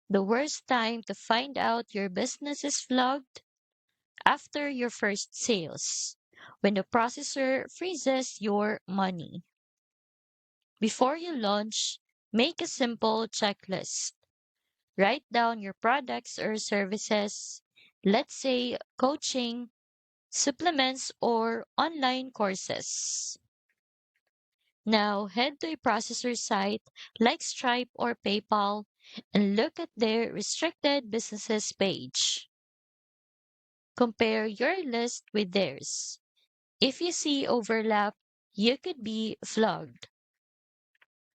The worst time to find out your business is flogged? After your first sales, when the processor freezes your money. Before you launch, make a simple checklist. Write down your products or services, let's say coaching, supplements, or online courses. Now head to a processor site like Stripe or PayPal and look at their restricted businesses page. Compare your list with theirs. If you see overlap, you could be flogged.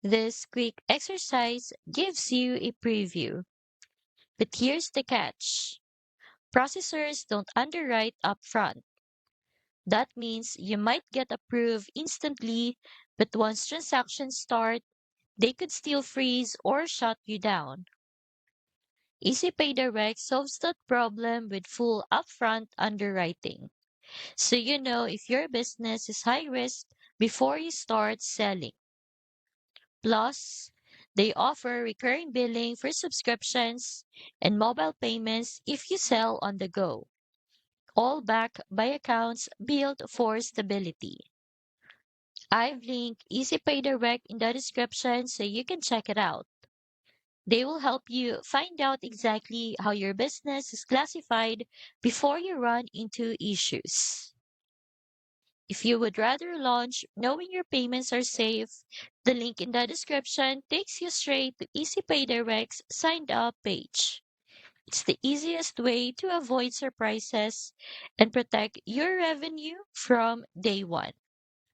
This quick exercise gives you a preview. But here's the catch. Processors don't underwrite upfront. That means you might get approved instantly, but once transactions start, they could still freeze or shut you down. EasyPay Direct solves that problem with full upfront underwriting. So you know if your business is high risk before you start selling. Plus, they offer recurring billing for subscriptions and mobile payments if you sell on the go, all backed by accounts built for stability. I've linked EasyPay Direct in the description so you can check it out. They will help you find out exactly how your business is classified before you run into issues. If you would rather launch knowing your payments are safe, the link in the description takes you straight to EasyPay Direct's signed up page. It's the easiest way to avoid surprises and protect your revenue from day one.